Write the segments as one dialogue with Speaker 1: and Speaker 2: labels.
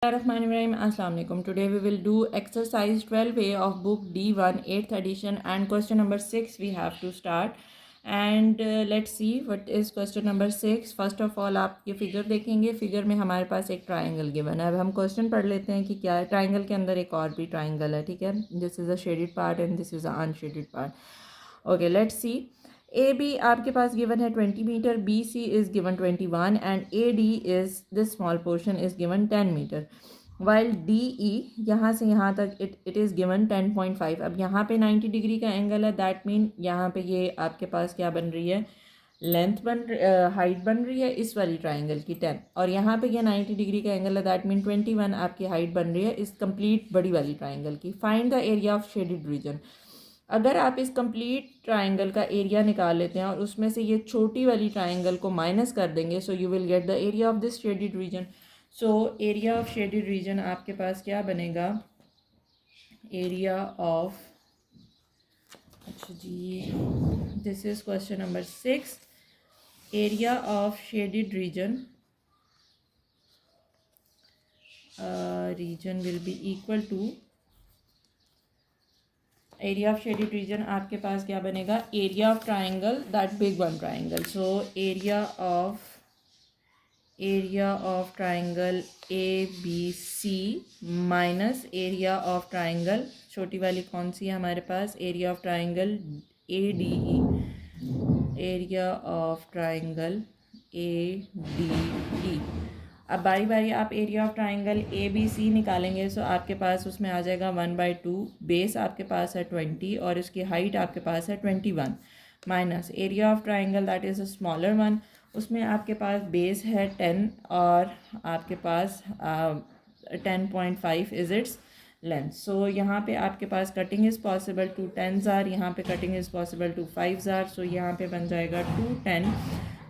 Speaker 1: Bismillahirrahmanirrahim. Assalamu alaikum. Today we will do exercise 12A of book D1 8th edition and question number 6 we have to start. And let's see what is question number 6. First of all आप ये figure देखेंगे. Figure में हमारे पास एक triangle given है. अब हम question पढ़ लेते हैं कि क्या है. ट्राइंगल के अंदर एक और भी ट्राइंगल है. ठीक है. This is a shaded part and this is a unshaded part. Okay let's see. A B आपके पास गिवन है 20 metre, B C is given 21 and A D is this small portion is given 10 metre. While D E यहाँ से यहाँ तक it is given 10.5. अब यहाँ पे 90 डिग्री का एंगल है. दैट मीन यहाँ पे ये आपके पास क्या बन रही है, लेंथ हाइट बन रही है इस वाली ट्राइंगल की 10, और यहाँ पे ये 90 डिग्री का एंगल है. दैट मीन 21 आपकी हाइट बन रही है इस कंप्लीट बड़ी वाली ट्राइंगल की. Find the area of shaded reason. अगर आप इस कंप्लीट ट्राइंगल का एरिया निकाल लेते हैं और उसमें से ये छोटी वाली ट्राइंगल को माइनस कर देंगे, so you will get the area of this shaded region. So area of shaded region आपके पास क्या बनेगा, एरिया ऑफ, अच्छा जी this is question number 6. Area of shaded region region will be equal to, area of shaded region आपके पास क्या बनेगा, area of triangle that big one triangle. So area of triangle A B C minus area of triangle छोटी वाली कौन सी है हमारे पास, area of triangle A D E, area of triangle A D E. अब बारी बारी आप area of triangle A B C निकालेंगे. सो आपके पास उसमें आ जाएगा 1/2. बेस आपके पास है 20 और इसकी हाइट आपके पास है 21 minus area of triangle that is a smaller one. उसमें आपके पास बेस है 10 और आपके पास 10.5 इज़ इट्स लेंथ. सो यहाँ पे आपके पास cutting is possible to 10s are, यहाँ पे cutting is possible to 5s are. So यहाँ पे बन जाएगा 210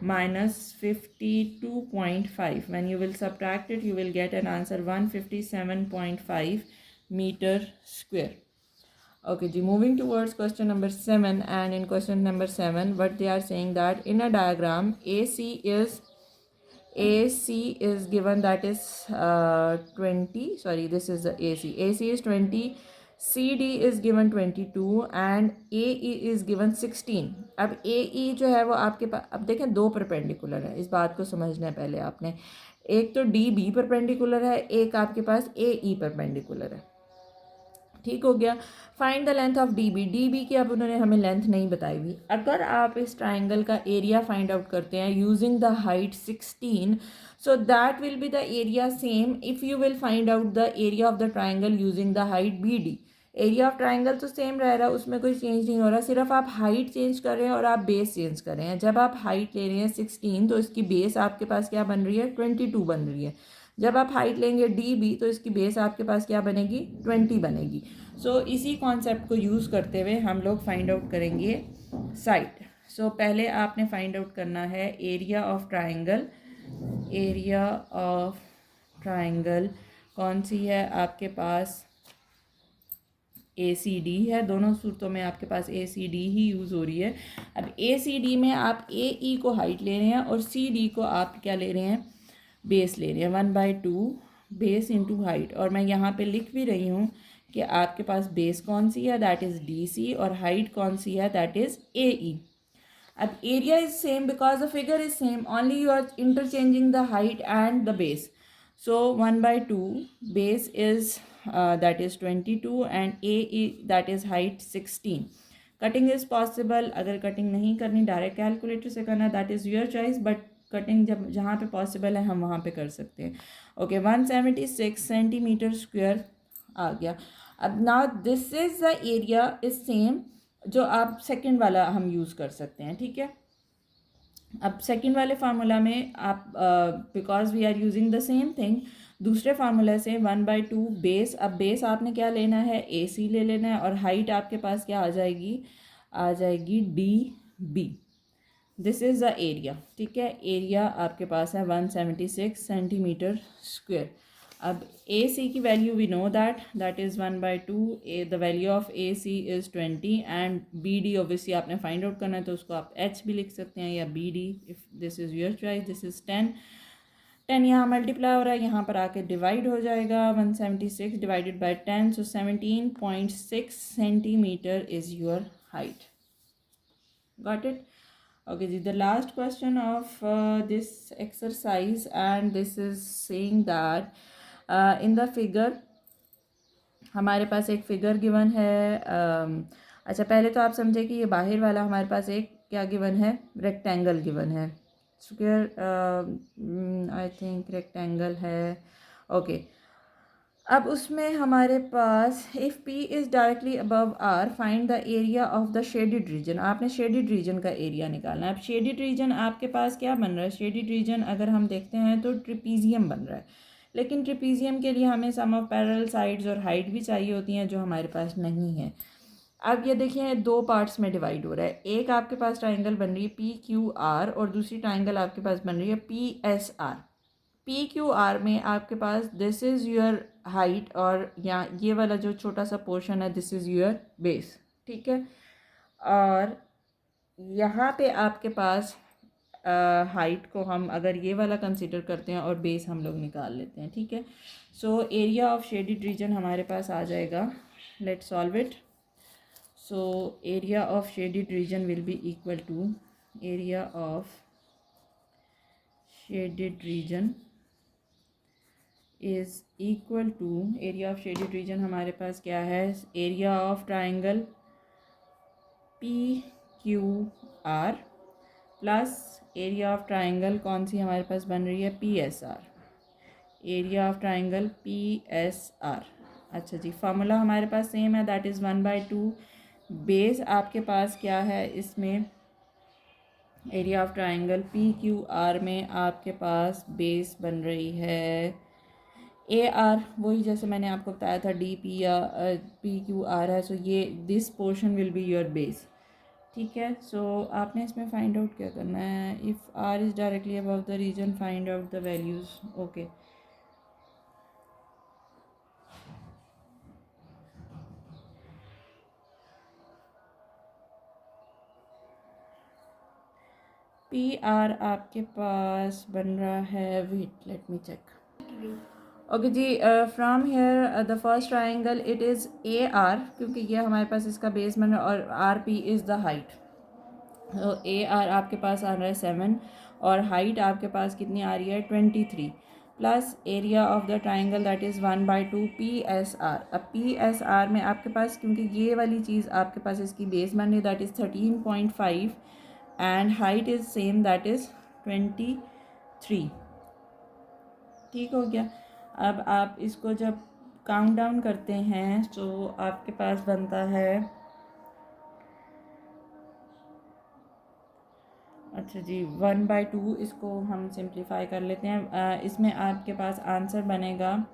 Speaker 1: minus 52.5. When you will subtract it, you will get an answer 157.5 meter square. Okay, moving towards question number 7. And in question number 7, what they are saying that in a diagram, AC is given, that is 20. Sorry, this is the AC. AC is 20. CD is given 22 and AE is given 16. अब AE जो है वो आपके पास, अब देखें दो perpendicular है, इस बात को समझना है पहले आपने. एक तो DB परपेंडिकुलर है, एक आपके पास AE परपेंडिकुलर है. ठीक हो गया. Find the length of D B की अब उन्होंने हमें लेंथ नहीं बताई हुई. अगर आप इस ट्राइंगल का एरिया फाइंड आउट करते हैं using the height 16, so that will be the area same if you will find out the area of the triangle using the height B D. Area of triangle तो same रह रहा है, उसमें कोई change नहीं हो रहा, सिर्फ आप हाइट चेंज कर रहे हैं और आप बेस चेंज कर रहे हैं. जब आप हाइट ले रहे हैं 16 तो इसकी बेस आपके पास क्या बन रही है, 22 बन रही है. जब आप हाइट लेंगे डी बी तो इसकी बेस आपके पास क्या बनेगी, 20 बनेगी. सो इसी कॉन्सेप्ट को यूज़ करते हुए हम लोग फाइंड आउट करेंगे साइड. सो पहले आपने फाइंड आउट करना है area of triangle. Area of triangle कौन सी है आपके पास, ए सी डी है. दोनों सूरतों में आपके पास ए सी डी ही यूज़ हो रही है. अब ए सी डी में आप ए ई को हाइट ले रहे हैं और सी डी को आप क्या ले रहे हैं, बेस ले रहे हैं. 1/2 बेस इंटू हाइट. और मैं यहाँ पे लिख भी रही हूँ कि आपके पास बेस कौन सी है, दैट इज़ डी सी, और हाइट कौन सी है, दैट इज़ ए ई. अब area is same because the figure is same, only you are interchanging the height and the base. So 1/2 base is that is 22 and AE that is height 16. Cutting is possible. अगर cutting नहीं करनी direct calculator से करना, that is your choice, but cutting जब जहाँ पे possible है हम वहाँ पे कर सकते हैं. ओके 176 सेंटीमीटर स्क्वायर आ गया. अब now this is the area is same जो आप सेकंड वाला हम यूज़ कर सकते हैं. ठीक है. अब सेकंड वाले फार्मूला में आप because we are using the same thing, दूसरे फार्मूला से 1/2 बेस. अब बेस आपने क्या लेना है, ए सी ले लेना है, और हाइट आपके पास क्या आ जाएगी D B. This is the area. ठीक है. एरिया आपके पास है 176 सेंटीमीटर स्क्वायर. अब ए सी की value we know that is 1/2. The value of A C is 20 and B D obviously आपने फाइंड आउट करना है तो उसको आप एच भी लिख सकते हैं या B D, if this is your choice. This is 10 10 यहाँ मल्टीप्लाई हो रहा है, यहाँ पर आके डिवाइड हो जाएगा, 176 divided by 10, so 17.6 centimetre is your height. Got it? Okay, the last question of this exercise, and this is saying that in the figure हमारे पास एक फिगर गिवन है. अच्छा, पहले तो आप समझे कि ये बाहर वाला हमारे पास एक क्या गिवन है, रेक्टेंगल गिवन है. स्क्वायर आई थिंक रेक्टेंगल है. ओके, अब उसमें हमारे पास if P is directly above R find the area of the shaded region. आपने शेडिड रीजन का एरिया निकालना है. अब शेडिड रीजन आपके पास क्या बन रहा है, शेडिड रीजन अगर हम देखते हैं तो ट्रिपीजियम बन रहा है, लेकिन ट्रिपीजियम के लिए हमें सम ऑफ पैरेलल साइड्स और हाइट भी चाहिए होती हैं, जो हमारे पास नहीं है. अब ये देखिए, दो पार्ट्स में डिवाइड हो रहा है. एक आपके पास ट्राइंगल बन रही है PQR और दूसरी ट्राइंगल आपके पास बन रही है PSR. PQR में आपके पास दिस इज़ योर हाइट और यहाँ ये वाला जो छोटा सा पोर्शन है दिस इज़ योर बेस. ठीक है, और यहाँ पे आपके पास हाइट को हम अगर ये वाला कंसिडर करते हैं और बेस हम लोग निकाल लेते हैं. ठीक है, so area of shaded region हमारे पास आ जाएगा. Let's solve it. So area of shaded region will be equal to area of shaded region is equal to area of shaded region हमारे पास क्या है, area of triangle PQR plus area of triangle कौन सी हमारे पास बन रही है, PSR. Area of triangle PSR. अच्छा जी, फार्मूला हमारे पास सेम है, दैट इज़ 1/2. बेस आपके पास क्या है, इसमें एरिया ऑफ ट्राइंगल PQR में आपके पास बेस बन रही है AR, वही जैसे मैंने आपको बताया था DP या PQR है. सो ये this portion will be your base. ठीक है, सो आपने इसमें फाइंड आउट क्या करना है, if R is directly above the region find out the values. Okay, PR आपके पास बन रहा है, wait let me check. Okay जी, from here the first triangle it is AR, क्योंकि ये हमारे पास इसका बेस बन रहा है और RP इज़ द हाइट. तो AR आपके पास आ रहा है 7 और हाइट आपके पास कितनी आ रही है 23 plus area of the triangle that is 1/2 PSR. अब PSR में आपके पास क्योंकि ये वाली चीज़ आपके पास इसकी बेस बन रही है that is 13.5 and height is same that is 23. ठीक हो गया. अब आप इसको जब काउंट डाउन करते हैं तो आपके पास बनता है, अच्छा जी 1/2. इसको हम सिंप्लीफाई कर लेते हैं. इसमें आपके पास आंसर बनेगा,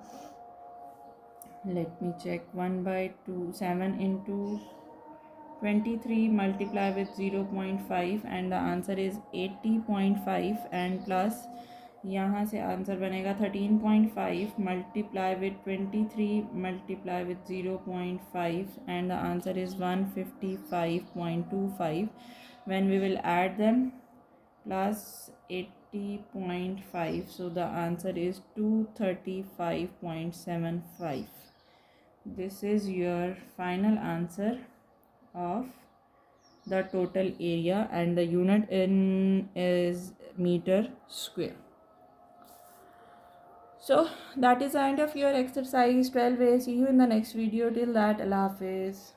Speaker 1: let me check, 1/2 7 into 23 multiply with 0.5 and the answer is 80.5 and plus यहाँ से आंसर बनेगा 13.5 multiply with 23 multiply with 0.5 and the answer is 155.25. when we will add them plus 80.5, so the answer is 235.75. this is your final answer of the total area and the unit in is meter square. So that is the end of your exercise 12a. See you in the next video. Till that, Allah Hafiz.